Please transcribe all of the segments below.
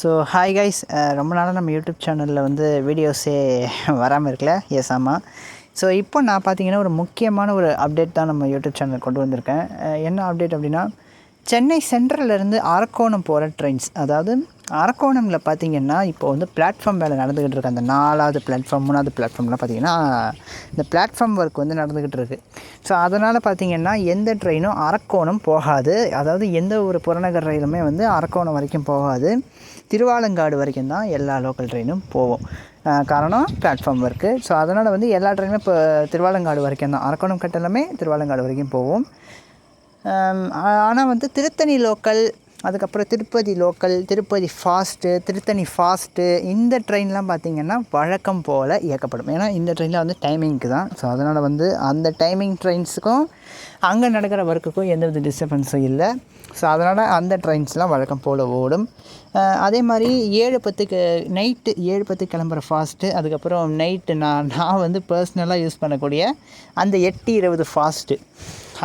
So hi guys, ரொம்ப நாளாக நம்ம யூடியூப் சேனலில் வந்து வீடியோஸே வராமல் இருக்குல்ல. எஸ், ஆமாம். ஸோ இப்போ நான் பார்த்தீங்கன்னா ஒரு முக்கியமான ஒரு அப்டேட் தான் நம்ம யூடியூப் சேனல் கொண்டு வந்திருக்கேன். என்ன அப்டேட் அப்படின்னா, சென்னை சென்ட்ரல்லேருந்து அரக்கோணம் போகிற ட்ரெயின்ஸ், அதாவது அரக்கோணமில் பார்த்திங்கன்னா இப்போ வந்து பிளாட்ஃபார்ம் வேலை நடந்துக்கிட்டு இருக்குது. அந்த 4வது பிளாட்ஃபார்ம் 3வது பிளாட்ஃபார்ம்லாம் பார்த்திங்கன்னா இந்த பிளாட்ஃபார்ம் ஒர்க் வந்து நடந்துக்கிட்டு இருக்குது. ஸோ அதனால் பார்த்திங்கன்னா எந்த ட்ரெயினும் அரக்கோணம் போகாது. அதாவது எந்த ஒரு புறநகர் ரயிலுமே வந்து அரக்கோணம் வரைக்கும் போகாது. திருவாலங்காடு வரைக்கும் தான் எல்லா லோக்கல் ட்ரெயினும் போகும். காரணம் பிளாட்ஃபார்ம் ஒர்க்கு. ஸோ அதனால் வந்து எல்லா ட்ரெயினுமே இப்போ திருவாலங்காடு வரைக்கும் தான், அரக்கோணம் கட்டலாமே திருவாலங்காடு வரைக்கும் போகும். ஆனால் வந்து திருத்தணி லோக்கல், அதுக்கப்புறம் Tirupati local, Tirupati fast, Tiruttani fast, இந்த ட்ரெயின்லாம் பார்த்திங்கன்னா வழக்கம் போல் இயக்கப்படும். ஏன்னா இந்த ட்ரெயினில் வந்து டைமிங்க்கு தான். ஸோ அதனால் வந்து அந்த டைமிங் ட்ரெயின்ஸுக்கும் அங்கே நடக்கிற ஒர்க்குக்கும் எந்தவித டிஸ்டர்பன்ஸும் இல்லை. ஸோ அதனால் அந்த ட்ரெயின்ஸ்லாம் வழக்கம் போல் ஓடும். அதே மாதிரி 7:10 நைட்டு 7:10 கிளம்புற ஃபாஸ்ட்டு, அதுக்கப்புறம் நைட்டு நான் வந்து பர்சனலாக யூஸ் பண்ணக்கூடிய அந்த 8:20 ஃபாஸ்ட்டு,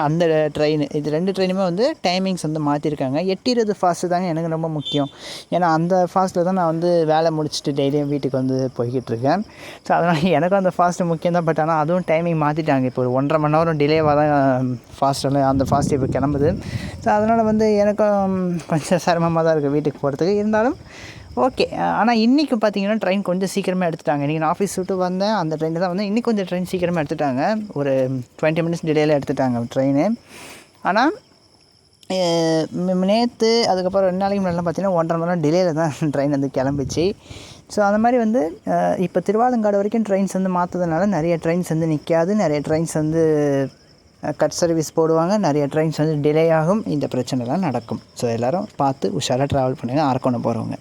அந்த ட்ரெயின், இது 2 ட்ரெயினுமே வந்து டைமிங்ஸ் வந்து மாற்றிருக்காங்க. 8:20 ஃபாஸ்ட்டு தாங்க எனக்கு ரொம்ப முக்கியம். ஏன்னா அந்த ஃபாஸ்ட்டில் தான் நான் வந்து வேலை முடிச்சுட்டு டெய்லியும் வீட்டுக்கு வந்து போய்கிட்டுருக்கேன். ஸோ அதனால் எனக்கும் அந்த ஃபாஸ்ட்டு முக்கியம் தான். பட் ஆனால் அதுவும் டைமிங் மாற்றிட்டாங்க. இப்போ ஒரு 1.5 மணி நேரம் டிலேவாக தான் ஃபாஸ்ட்டெல்லாம் அந்த ஃபாஸ்ட் இப்போ கிளம்புது. ஸோ அதனால் வந்து எனக்கும் கொஞ்சம் சிரமமாக தான் இருக்குது வீட்டுக்கு போகிறதுக்கு. இருந்தாலும் ஓகே. ஆனால் இன்றைக்கி பார்த்திங்கன்னா ட்ரெயின் கொஞ்சம் சீக்கிரமாக எடுத்துட்டாங்க. இன்றைக்கி நான் ஆஃபீஸ் விட்டு வந்தேன், அந்த ட்ரெயினில் தான் வந்து இன்றைக்கி கொஞ்சம் ட்ரெயின் சீக்கிரமாக எடுத்துட்டாங்க. ஒரு 20 மினிட்ஸ் டிலேயில் எடுத்துட்டாங்க ட்ரெயின். ஆனால் நேற்று அதுக்கப்புறம் 2 நாளைக்கு முன்னாடிலாம் பார்த்திங்கன்னா 1.5 மணி நேரம் டிலேயில் தான் ட்ரெயின் வந்து கிளம்பிச்சு. ஸோ அந்த மாதிரி வந்து இப்போ திருவாலங்காடு வரைக்கும் ட்ரெயின்ஸ் வந்து மாற்றதுனால நிறைய ட்ரெயின்ஸ் வந்து நிற்காது, நிறைய ட்ரெயின்ஸ் வந்து கட் சர்வீஸ் போடுவாங்க, நிறைய ட்ரெயின்ஸ் வந்து டிலே ஆகும். இந்த பிரச்சனைலாம் நடக்கும். ஸோ எல்லோரும் பார்த்து உஷாராக ட்ராவல் பண்ணுங்கள் அரக்கோணம் போகிறவங்க.